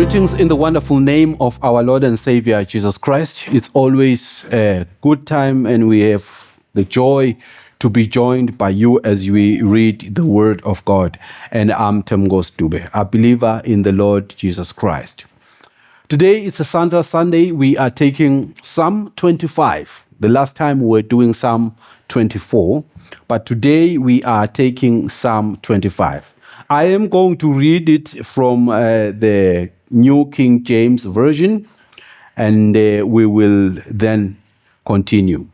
Greetings in the wonderful name of our Lord and Savior, Jesus Christ. It's always a good time, and we have the joy to be joined by you as we read the Word of God. And I'm Temgos Dube, a believer in the Lord Jesus Christ. Today, it's a Santa Sunday. We are taking Psalm 25. The last time we were doing Psalm 24, but today we are taking Psalm 25. I am going to read it from the New King James Version, and we will then continue.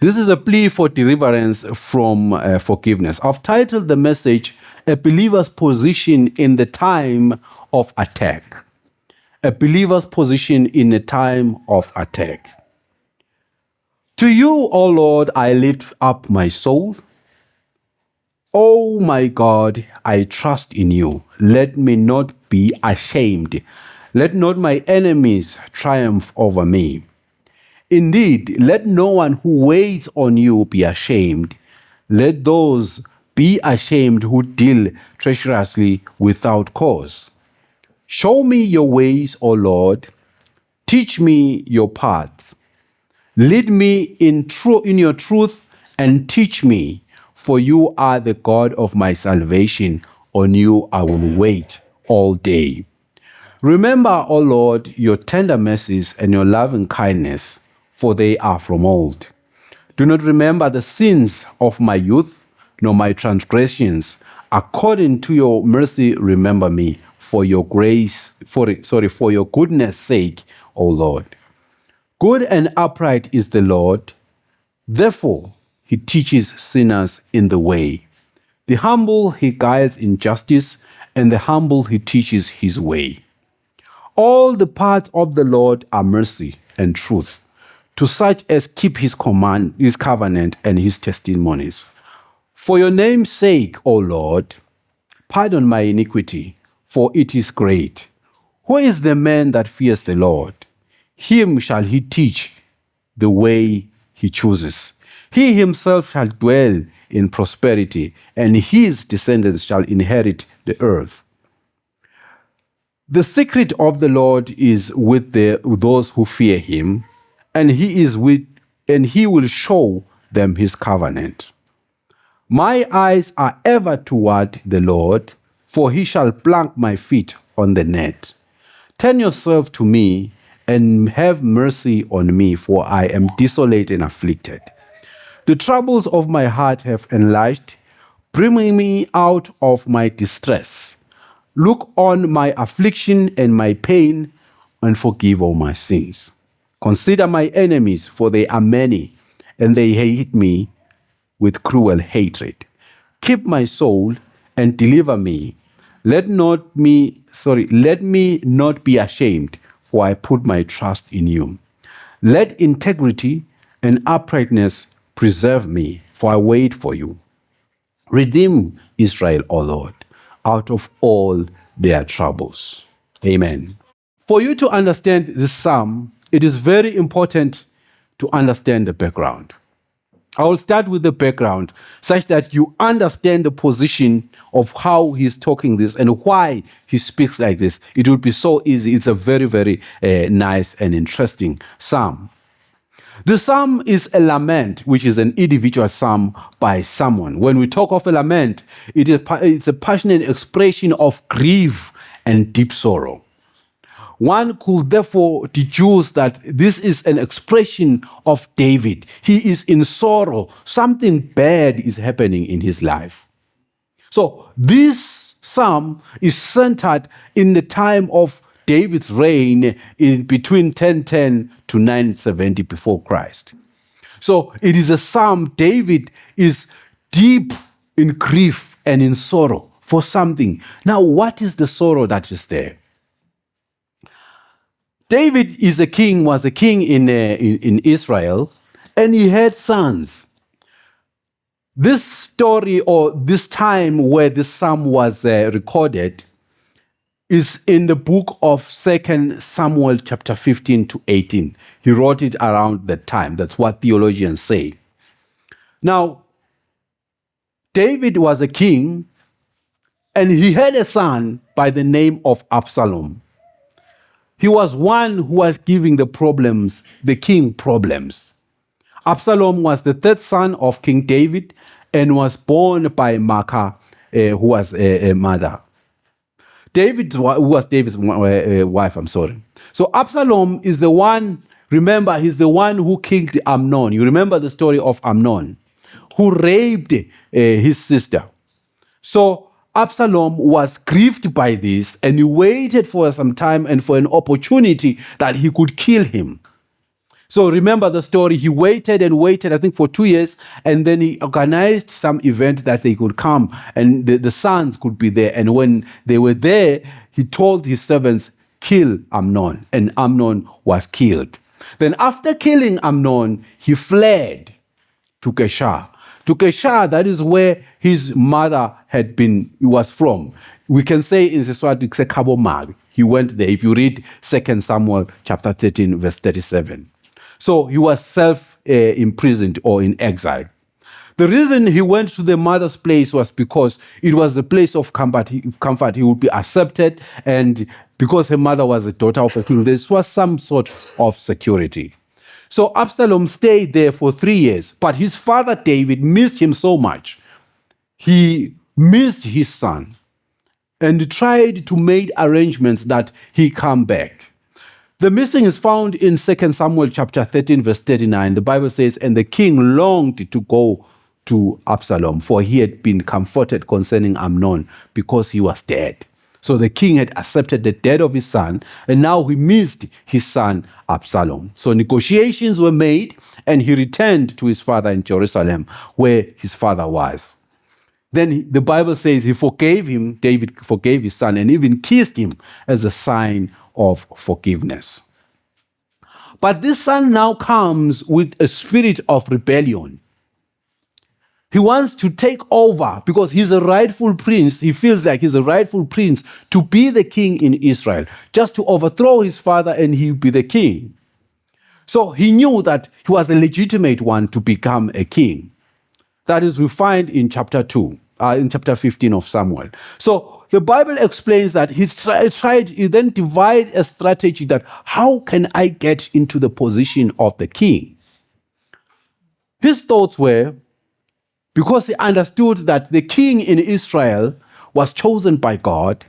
This is a plea for deliverance from forgiveness. I've titled the message, A Believer's Position in the Time of Attack. A believer's position in a time of attack. To you, O Lord, I lift up my soul. O my God, I trust in you. Let me not be ashamed. Let not my enemies triumph over me. Indeed, let no one who waits on you be ashamed. Let those be ashamed who deal treacherously without cause. Show me your ways, O Lord. Teach me your paths. Lead me in your truth and teach me, for you are the God of my salvation. On you I will wait all day. Remember, O Lord, your tender mercies and your loving kindness, for they are from old. Do not remember the sins of my youth, nor my transgressions. According to your mercy, remember me, for your for your goodness' sake, O Lord. Good and upright is the Lord. Therefore, he teaches sinners in the way. The humble he guides in justice, and the humble he teaches his way. All the paths of the Lord are mercy and truth, to such as keep his covenant and his testimonies. For your name's sake, O Lord, pardon my iniquity, for it is great. Who is the man that fears the Lord? Him shall he teach the way he chooses. He himself shall dwell in prosperity, and his descendants shall inherit the earth. The secret of the Lord is with those who fear him, and he will show them his covenant. My eyes are ever toward the Lord, for he shall plant my feet on the net. Turn yourself to me and have mercy on me, for I am desolate and afflicted. The troubles of my heart have enlarged, bringing me out of my distress. Look on my affliction and my pain, and forgive all my sins. Consider my enemies, for they are many, and they hate me with cruel hatred. Keep my soul and deliver me. Let me not be ashamed, for I put my trust in you. Let integrity and uprightness preserve me, for I wait for you. Redeem Israel, O Lord, out of all their troubles. Amen. For you to understand this psalm, it is very important to understand the background. I will start with the background such that you understand the position of how he's talking this and why he speaks like this. It will be so easy. It's a very, very nice and interesting psalm. The psalm is a lament, which is an individual psalm by someone. When we talk of a lament, it's a passionate expression of grief and deep sorrow. One could therefore deduce that this is an expression of David. He is in sorrow. Something bad is happening in his life. So this psalm is centered in the time of David's reign in between 1010 to 970 before Christ. So it is a psalm. David is deep in grief and in sorrow for something. Now, what is the sorrow that is there? David was a king in Israel, and he had sons. This story, or this time where this psalm was recorded, is in the book of 2 Samuel chapter 15 to 18. He wrote it around that time. That's what theologians say. Now, David was a king, And he had a son by the name of Absalom. He was one who was giving the king problems. Absalom was the third son of King David and was born by Maacah, who was a mother. Who was David's wife, I'm sorry. So Absalom is the one, remember, he's the one who killed Amnon. You remember the story of Amnon, who raped his sister. So Absalom was grieved by this, and he waited for some time and for an opportunity that he could kill him. So remember the story, he waited and waited, I think for 2 years, and then he organized some event that they could come and the sons could be there. And when they were there, he told his servants, kill Amnon, and Amnon was killed. Then after killing Amnon, he fled to Geshur. To Geshur, that is where his mother was from. We can say in Seswati, Kabomag. He went there. If you read 2 Samuel chapter 13, verse 37. So he was self-imprisoned or in exile. The reason he went to the mother's place was because it was the place of comfort. He would be accepted, and because her mother was the daughter of a king, there was some sort of security. So Absalom stayed there for 3 years, but his father David missed him so much. He missed his son and tried to make arrangements that he come back. The missing is found in 2 Samuel chapter 13, verse 39. The Bible says, and the king longed to go to Absalom, for he had been comforted concerning Amnon because he was dead. So the king had accepted the death of his son, and now he missed his son Absalom. So negotiations were made, and he returned to his father in Jerusalem, where his father was. Then the Bible says he forgave him, David forgave his son, and even kissed him as a sign of forgiveness. But this son now comes with a spirit of rebellion. He wants to take over because he's a rightful prince. He feels like he's a rightful prince to be the king in Israel, just to overthrow his father and he'll be the king. So he knew that he was a legitimate one to become a king. That is, we find in chapter 15 of Samuel. So the Bible explains that he then divided a strategy that how can I get into the position of the king? His thoughts were, because he understood that the king in Israel was chosen by God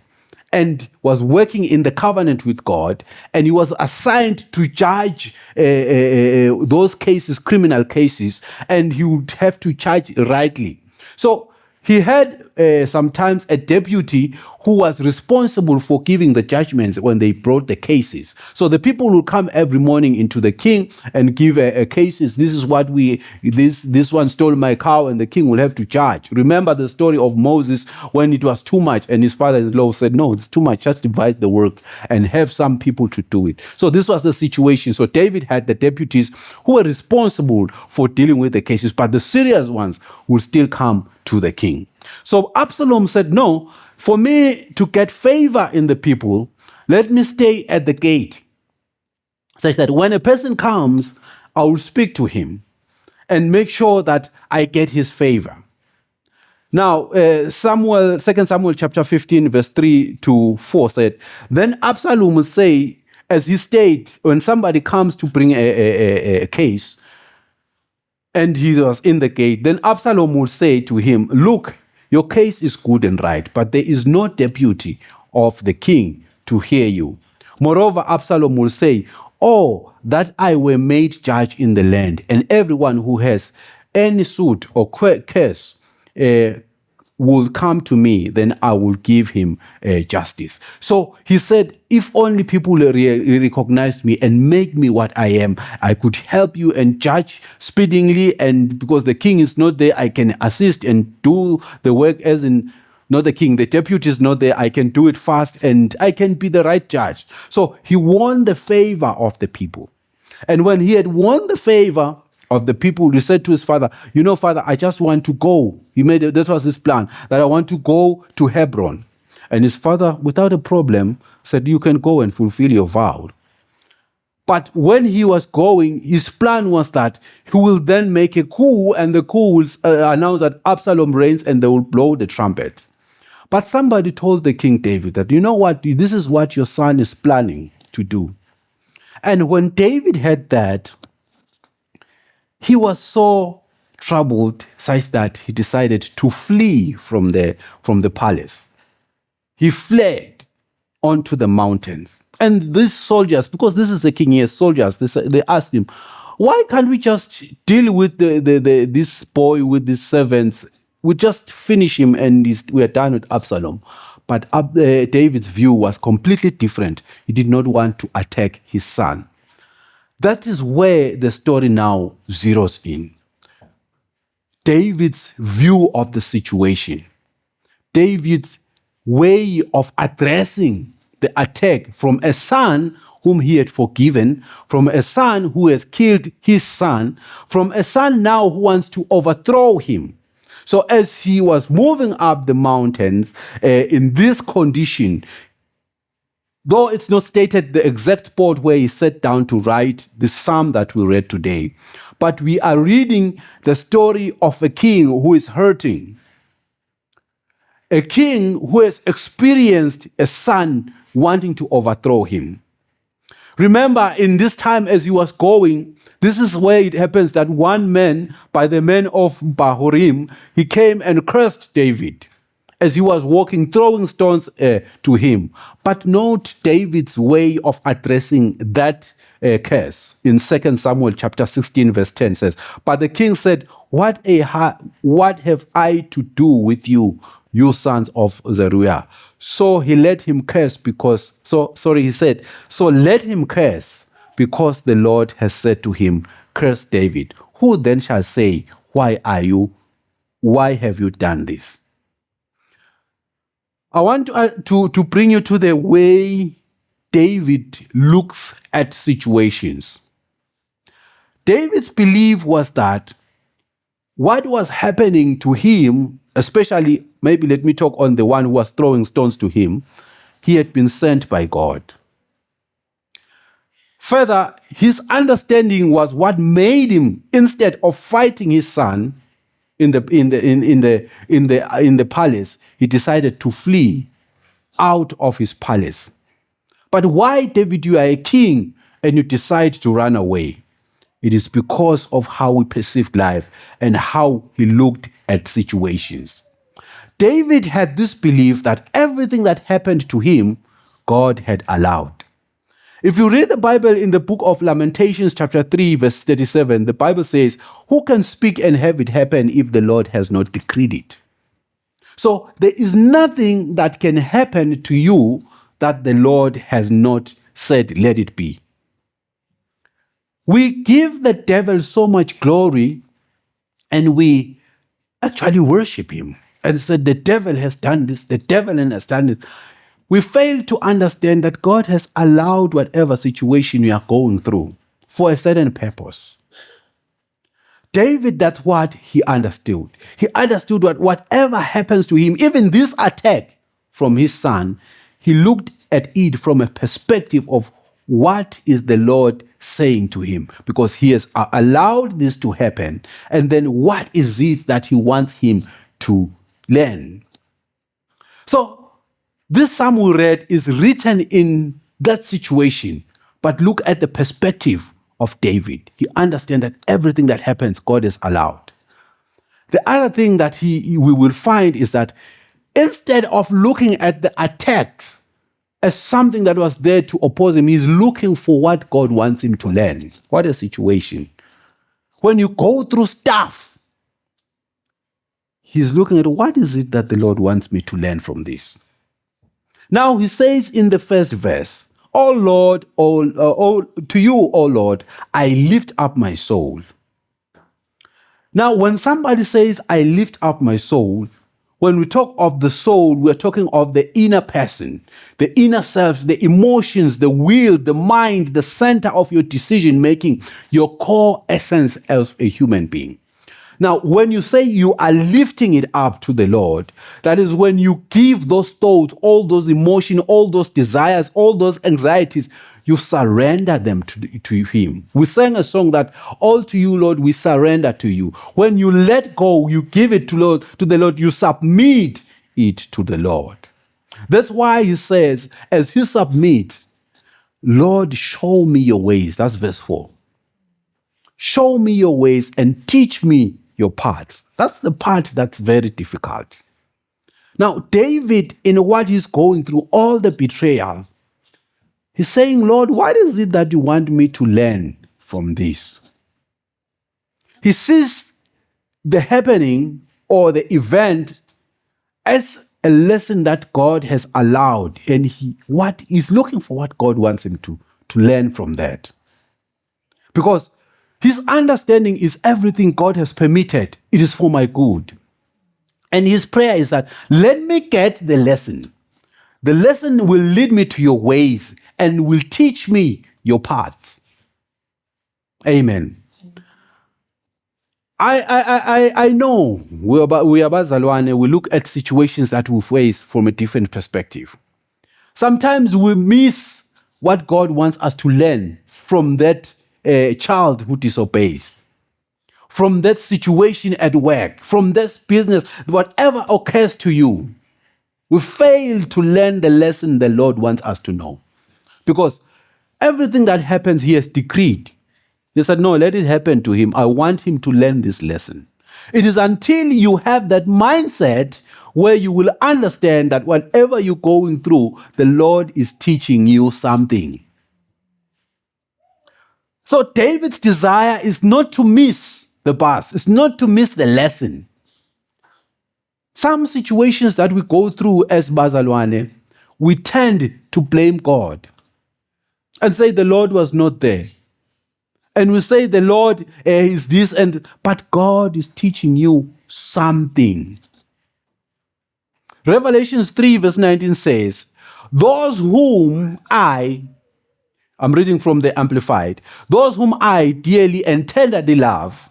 and was working in the covenant with God, and he was assigned to judge those cases, criminal cases, and he would have to judge rightly. So he had sometimes a deputy who was responsible for giving the judgments when they brought the cases. So the people will come every morning into the king and give cases. This is what this one stole my cow, and the king will have to judge. Remember the story of Moses when it was too much, and his father-in-law said, no, it's too much, just divide the work and have some people to do it. So this was the situation. So David had the deputies who were responsible for dealing with the cases, but the serious ones will still come to the king. So Absalom said, no, for me to get favor in the people, let me stay at the gate, such that when a person comes, I will speak to him and make sure that I get his favor. Now, 2 Samuel chapter 15, verse 3 to 4 said, then Absalom would say, as he stayed, when somebody comes to bring a case, and he was in the gate, then Absalom would say to him, look, your case is good and right, but there is no deputy of the king to hear you. Moreover, Absalom will say, oh, that I were made judge in the land, and everyone who has any suit or case will come to me, then I will give him justice. So he said, if only people recognize me and make me what I am, I could help you and judge speedily, and because the king is not there, I can assist and do the work as in, not the king, the deputy is not there, I can do it fast and I can be the right judge. So he won the favor of the people. And when he had won the favor of the people, he said to his father, you know, father, I just want to go. That was his plan, that I want to go to Hebron. And his father, without a problem, said, you can go and fulfill your vow. But when he was going, his plan was that he will then make a coup, and the coup will announce that Absalom reigns, and they will blow the trumpet. But somebody told the King David that, you know what, this is what your son is planning to do. And when David heard that, he was so troubled such that he decided to flee from the palace. He fled onto the mountains. And these soldiers, because this is the king, he has soldiers, they asked him, why can't we just deal with this boy, with these servants? We just finish him and we are done with Absalom. But David's view was completely different. He did not want to attack his son. That is where the story now zeroes in. David's view of the situation, David's way of addressing the attack from a son whom he had forgiven, from a son who has killed his son, from a son now who wants to overthrow him. So as he was moving up the mountains in this condition, though it's not stated the exact spot where he sat down to write the psalm that we read today, but we are reading the story of a king who is hurting. A king who has experienced a son wanting to overthrow him. Remember, in this time as he was going, this is where it happens that one man, by the name of Bahurim, he came and cursed David as he was walking, throwing stones to him. But note David's way of addressing that curse. In 2 Samuel chapter 16, verse 10 says, but the king said, what have I to do with you, you sons of Zeruiah? So he let him curse he said, so let him curse because the Lord has said to him, curse David. Who then shall say, why have you done this? I want to bring you to the way David looks at situations. David's belief was that what was happening to him, especially, maybe let me talk on the one who was throwing stones to him, he had been sent by God. Further, his understanding was what made him, instead of fighting his son in the palace, he decided to flee out of his palace. But why, David, you are a king and you decide to run away? It is because of how he perceived life and how he looked at situations. David had this belief that everything that happened to him, God had allowed. If you read the Bible in the book of Lamentations chapter 3 verse 37, the Bible says, who can speak and have it happen if the Lord has not decreed it? So there is nothing that can happen to you that the Lord has not said, let it be. We give the devil so much glory and we actually worship him and said, the devil has done this, the devil has done it. We fail to understand that God has allowed whatever situation you are going through for a certain purpose. David, that's what he understood. He understood that whatever happens to him, even this attack from his son, he looked at it from a perspective of what is the Lord saying to him, because he has allowed this to happen. And then what is it that he wants him to learn? So this psalm we read is written in that situation, but look at the perspective of David. He understands that everything that happens, God has allowed. The other thing that we will find is that instead of looking at the attacks as something that was there to oppose him, he's looking for what God wants him to learn. What a situation. When you go through stuff, he's looking at what is it that the Lord wants me to learn from this. Now he says in the first verse, O Lord, to you, O Lord, I lift up my soul. Now, when somebody says, I lift up my soul, when we talk of the soul, we're talking of the inner person, the inner self, the emotions, the will, the mind, the center of your decision making, your core essence as a human being. Now, when you say you are lifting it up to the Lord, that is when you give those thoughts, all those emotions, all those desires, all those anxieties, you surrender them to Him. We sang a song that, all to you, Lord, we surrender to you. When you let go, you give it to the Lord, you submit it to the Lord. That's why he says, as you submit, Lord, show me your ways. That's verse 4. Show me your ways and teach me your paths. That's the part that's very difficult. Now, David, in what he's going through, all the betrayal, he's saying, Lord, what is it that you want me to learn from this? He sees the happening or the event as a lesson that God has allowed, and he's looking for what God wants him to learn from that. Because his understanding is everything God has permitted, it is for my good. And his prayer is that, let me get the lesson. The lesson will lead me to your ways and will teach me your paths. Amen. I know we are Bazalwane, we look at situations that we face from a different perspective. Sometimes we miss what God wants us to learn from that child who disobeys, from that situation at work, from this business, whatever occurs to you. We fail to learn the lesson the Lord wants us to know. Because everything that happens, he has decreed. He said, no, let it happen to him. I want him to learn this lesson. It is until you have that mindset where you will understand that whatever you're going through, the Lord is teaching you something. So David's desire is not to miss the bus. It's not to miss the lesson. Some situations that we go through as Bazalwane, we tend to blame God and say the Lord was not there. And we say the Lord is this, but God is teaching you something. Revelations 3 verse 19 says, those whom I'm reading from the Amplified, those whom I dearly and tenderly love,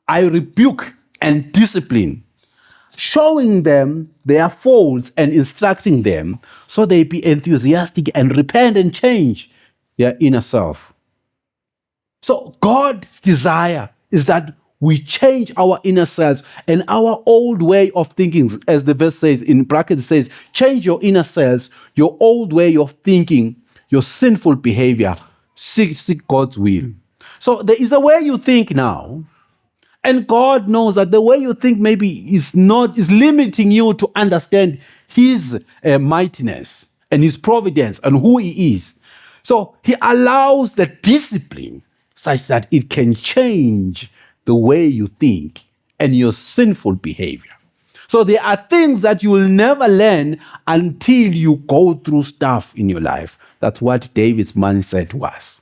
I rebuke and discipline, showing them their faults and instructing them so they be enthusiastic and repent and change their inner self. So God's desire is that we change our inner selves and our old way of thinking, as the verse says, in brackets says, change your inner selves, your old way of thinking, your sinful behavior, seek God's will. So there is a way you think now, and God knows that the way you think maybe is limiting you to understand his mightiness and his providence and who he is. So he allows the discipline such that it can change the way you think and your sinful behavior. So there are things that you will never learn until you go through stuff in your life. That's what David's mindset was.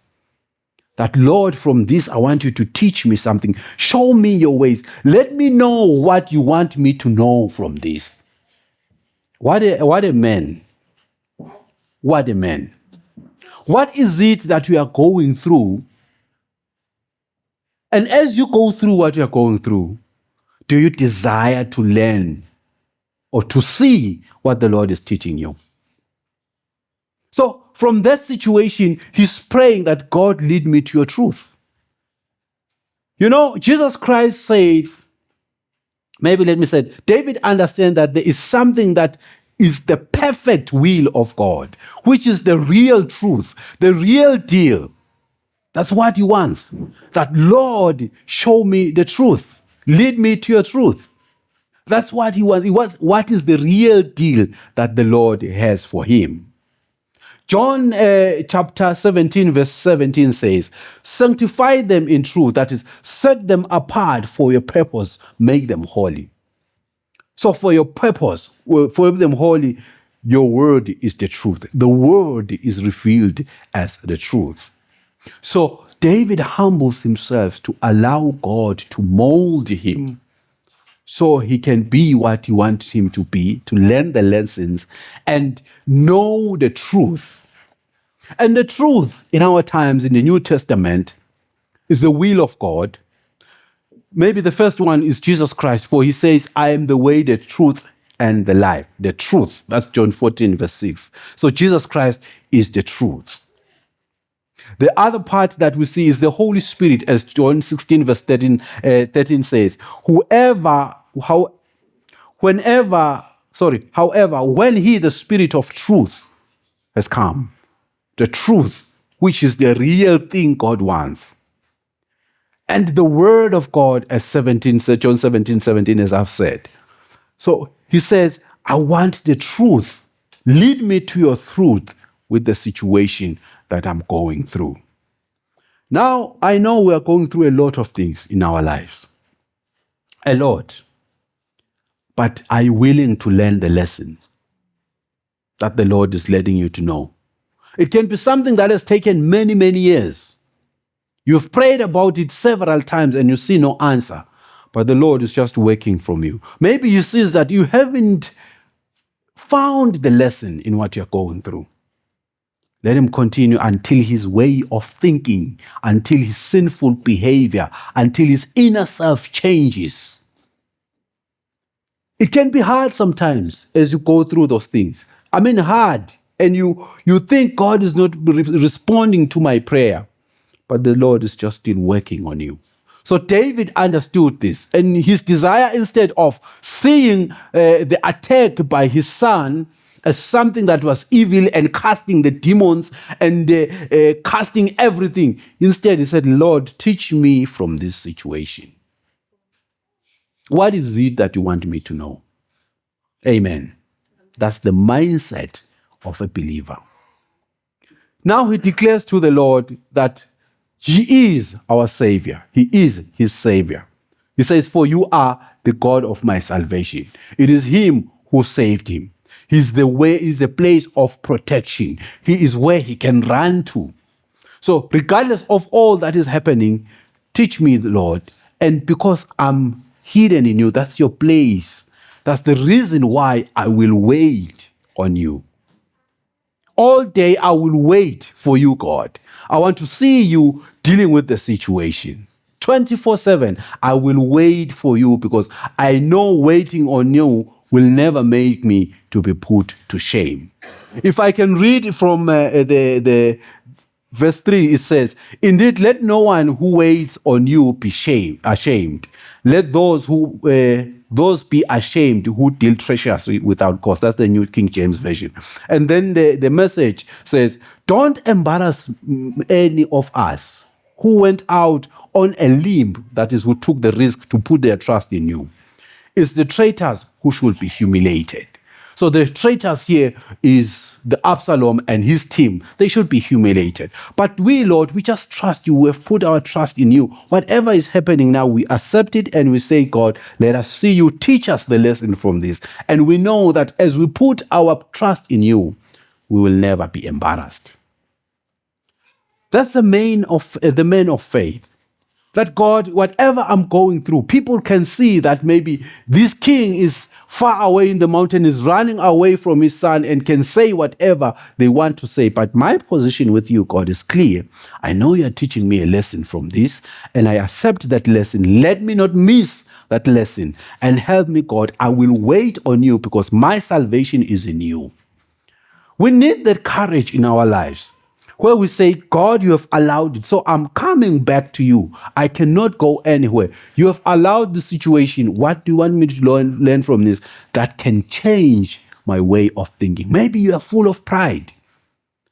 That, Lord, from this, I want you to teach me something. Show me your ways. Let me know what you want me to know from this. What a man. What a man. What is it that we are going through? And as you go through what you're going through, do you desire to learn or to see what the Lord is teaching you? So from that situation, he's praying that God lead me to your truth. You know, Jesus Christ said, David understands that there is something that is the perfect will of God, which is the real truth, the real deal. That's what he wants. That, Lord, show me the truth. Lead me to your truth. That's what he wants. He wants what is the real deal that the Lord has for him. John chapter 17 verse 17 says, sanctify them in truth. That is, set them apart for your purpose. Make them holy. So for your purpose, for them holy, your word is the truth. The word is revealed as the truth. So David humbles himself to allow God to mold him so he can be what he wants him to be, to learn the lessons and know the truth. And the truth in our times in the New Testament is the will of God. Maybe the first one is Jesus Christ, for he says, I am the way, the truth, and the life. The truth. That's John 14 verse 6. So Jesus Christ is the truth. The other part that we see is the Holy Spirit, as John 16 verse 13 says, whenever However, when he, the Spirit of truth, has come, the truth, which is the real thing God wants, and the word of God, as John 17, as I've said. So he says, I want the truth. Lead me to your truth with the situation that I'm going through. Now, I know we are going through a lot of things in our lives. A lot. But are you willing to learn the lesson that the Lord is letting you to know? It can be something that has taken many, many years. You've prayed about it several times and you see no answer, but the Lord is just working from you. Maybe you see that you haven't found the lesson in what you're going through. Let him continue until his way of thinking, until his sinful behavior, until his inner self changes. It can be hard sometimes as you go through those things. I mean hard. And you think God is not responding to my prayer. But the Lord is just still working on you. So David understood this. And his desire, instead of seeing the attack by his son as something that was evil and casting the demons and casting everything, instead he said, Lord, teach me from this situation. What is it that you want me to know? Amen. That's the mindset of a believer. Now he declares to the Lord that he is our Savior. He is his Savior. He says, for you are the God of my salvation. It is him who saved him. He's the way, is the place of protection. He is where he can run to. So regardless of all that is happening, teach me, Lord. And because I'm hidden in you, that's your place. That's the reason why I will wait on you. All day I will wait for you, God. I want to see you dealing with the situation. 24/7, I will wait for you because I know waiting on you will never make me to be put to shame. If I can read from the verse 3, it says, indeed, let no one who waits on you be ashamed. Let those be ashamed who deal treacherously without cause. That's the New King James Version. And then the message says, don't embarrass any of us who went out on a limb, that is, who took the risk to put their trust in you. It's the traitors who should be humiliated. So the traitors here is the Absalom and his team. They should be humiliated. But we, Lord, we just trust you. We have put our trust in you. Whatever is happening now, we accept it and we say, God, let us see you. Teach us the lesson from this. And we know that as we put our trust in you, we will never be embarrassed. That's the man of faith. That God, whatever I'm going through, people can see that maybe this king is far away in the mountain, is running away from his son and can say whatever they want to say. But my position with you, God, is clear. I know you're teaching me a lesson from this, and I accept that lesson. Let me not miss that lesson and help me, God. I will wait on you because my salvation is in you. We need that courage in our lives, where we say, God, you have allowed it, so I'm coming back to you. I cannot go anywhere. You have allowed the situation. What do you want me to learn from this that can change my way of thinking? Maybe you are full of pride.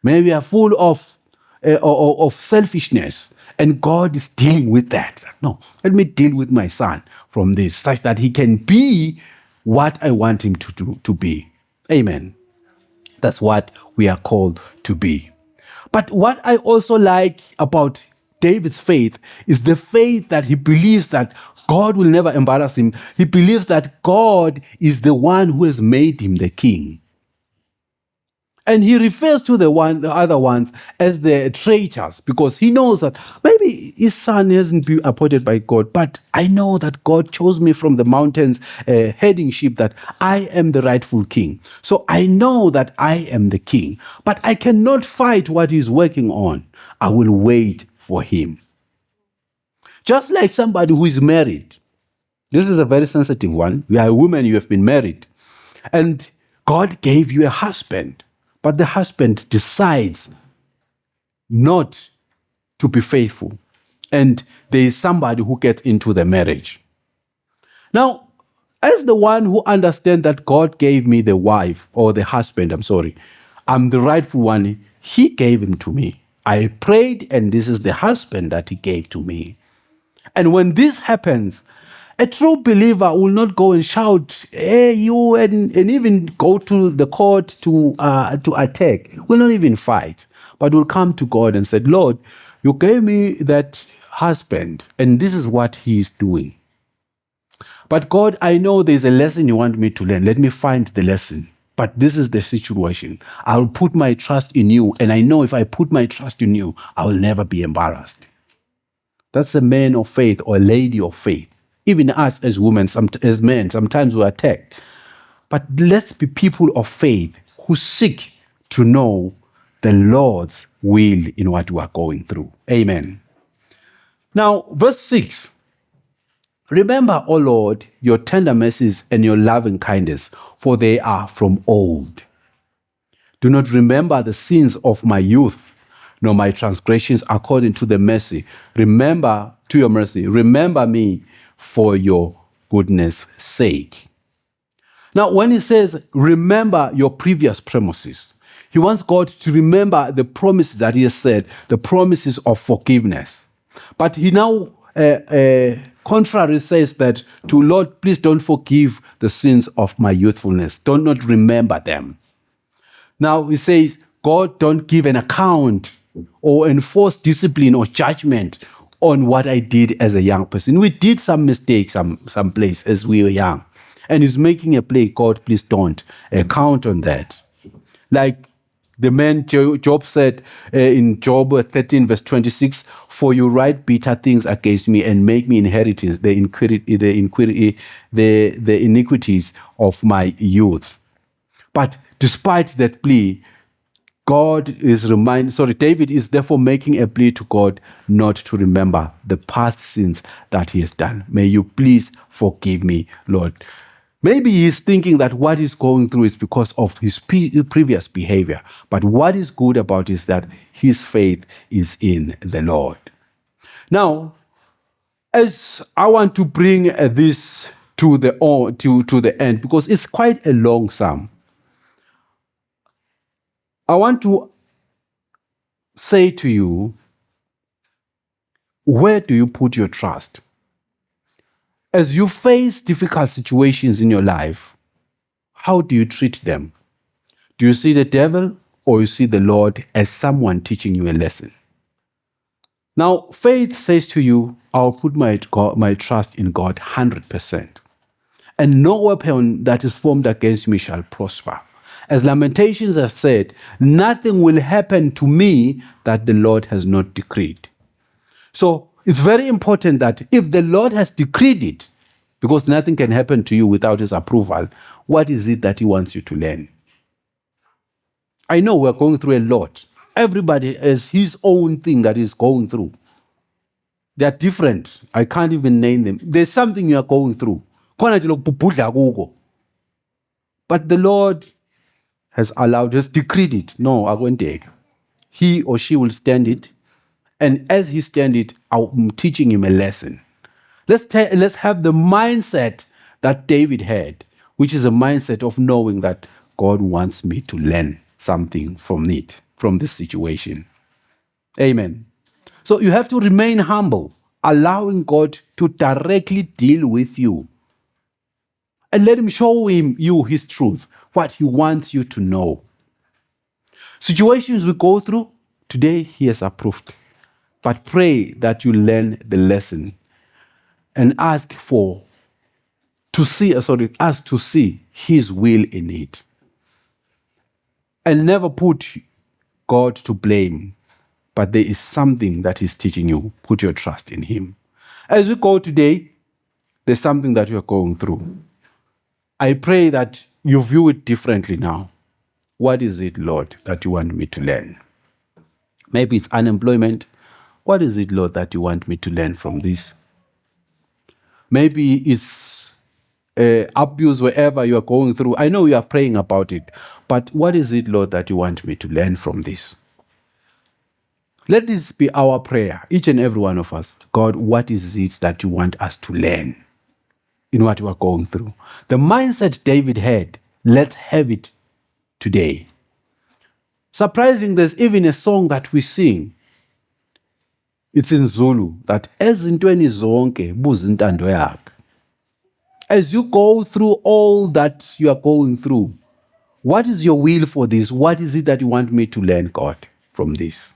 Maybe you are full of selfishness, and God is dealing with that. No, let me deal with my son from this, such that he can be what I want him to be. Amen. That's what we are called to be. But what I also like about David's faith is the faith that he believes that God will never embarrass him. He believes that God is the one who has made him the king. And he refers to the other ones as the traitors because he knows that maybe his son hasn't been appointed by God, but I know that God chose me from the mountains, heading sheep, that I am the rightful king. So I know that I am the king, but I cannot fight what he's working on. I will wait for him. Just like somebody who is married. This is a very sensitive one. You are a woman, you have been married, and God gave you a husband. But the husband decides not to be faithful. And there is somebody who gets into the marriage. Now, As the one who understands that God gave me the wife or the husband, I'm the rightful one. He gave him to me. I prayed, and this is the husband that he gave to me. And when this happens, a true believer will not go and shout, "Hey, you," and even go to the court to attack. Will not even fight, but will come to God and say, "Lord, you gave me that husband, and this is what he is doing. But God, I know there's a lesson you want me to learn. Let me find the lesson. But this is the situation. I'll put my trust in you, and I know if I put my trust in you, I will never be embarrassed." That's a man of faith or a lady of faith. Even us as women, as men, sometimes we're attacked. But let's be people of faith who seek to know the Lord's will in what we are going through. Amen. Now, verse 6. "Remember, O Lord, your tender mercies and your loving kindness, for they are from old. Do not remember the sins of my youth, nor my transgressions according to the mercy. Remember me for your goodness' sake." Now, when he says, remember your previous promises, he wants God to remember the promises that he has said, the promises of forgiveness. But he now, contrary, says that to Lord, please don't forgive the sins of my youthfulness. Do not remember them. Now he says, God, don't give an account or enforce discipline or judgment on what I did as a young person. We did some mistakes some place as we were young. And he's making a plea, God, please don't count on that. Like the man Job said in Job 13 verse 26, "For you write bitter things against me and make me inheritance the iniquities of my youth." But despite that plea, David is therefore making a plea to God not to remember the past sins that he has done. May you please forgive me, Lord. Maybe he's thinking that what he's going through is because of his previous behavior. But what is good about it is that his faith is in the Lord. Now, as I want to bring this to the end, because it's quite a long psalm, I want to say to you, where do you put your trust? As you face difficult situations in your life, how do you treat them? Do you see the devil or you see the Lord as someone teaching you a lesson? Now, faith says to you, I'll put my trust in God 100%. And no weapon that is formed against me shall prosper. As Lamentations has said, nothing will happen to me that the Lord has not decreed. So it's very important that if the Lord has decreed it, because nothing can happen to you without his approval, what is it that he wants you to learn? I know we're going through a lot. Everybody has his own thing that he's going through. They're different. I can't even name them. There's something you're going through. But the Lord has decreed it. No, I won't take. He or she will stand it. And as he stands it, I'm teaching him a lesson. Let's have the mindset that David had, which is a mindset of knowing that God wants me to learn something from this situation. Amen. So you have to remain humble, allowing God to directly deal with you. And let him show you his truth, what he wants you to know. Situations we go through, today he has approved. But pray that you learn the lesson and ask to see his will in it. And never put God to blame, but there is something that he's teaching you. Put your trust in him. As we go today, there's something that you're going through. I pray that you view it differently now. What is it, Lord, that you want me to learn? Maybe it's unemployment. What is it, Lord, that you want me to learn from this? Maybe it's abuse wherever you are going through. I know you are praying about it, but what is it, Lord, that you want me to learn from this? Let this be our prayer, each and every one of us. God, what is it that you want us to learn? in what you are going through. The mindset David had, let's have it today. Surprising, there's even a song that we sing. It's in Zulu, that ezintweni zonke buza intando yakhe. As you go through all that you are going through, what is your will for this? What is it that you want me to learn, God, from this?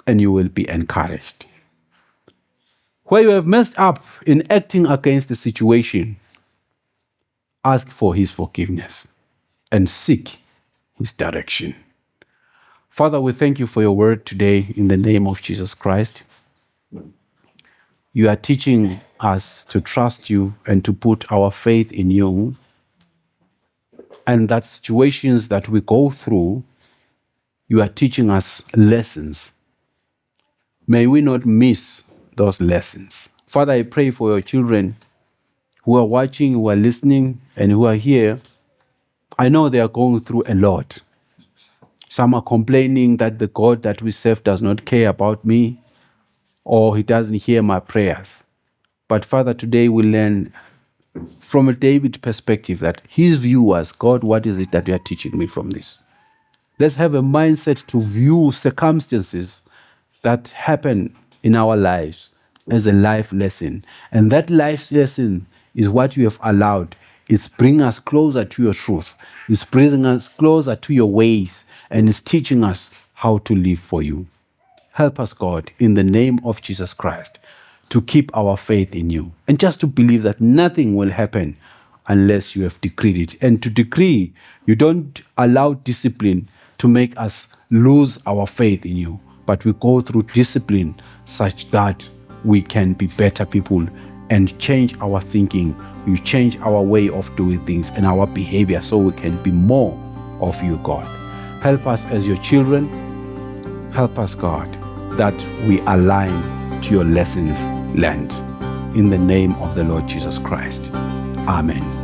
And you will be encouraged. Where you have messed up in acting against the situation, ask for his forgiveness and seek his direction. Father, we thank you for your word today in the name of Jesus Christ. You are teaching us to trust you and to put our faith in you. And that situations that we go through, you are teaching us lessons. May we not miss those lessons. Father, I pray for your children who are watching, who are listening, and who are here. I know they are going through a lot. Some are complaining that the God that we serve does not care about me, or he doesn't hear my prayers. But Father, today we learn from a David perspective that his view was, God, what is it that you are teaching me from this? Let's have a mindset to view circumstances that happen in our lives as a life lesson. And that life lesson is what you have allowed. It's bringing us closer to your truth. It's bringing us closer to your ways. And it's teaching us how to live for you. Help us, God, in the name of Jesus Christ, to keep our faith in you. And just to believe that nothing will happen unless you have decreed it. And to decree, you don't allow discipline to make us lose our faith in you. But we go through discipline such that we can be better people and change our thinking. You change our way of doing things and our behavior so we can be more of you, God. Help us as your children. Help us, God, that we align to your lessons learned. In the name of the Lord Jesus Christ. Amen.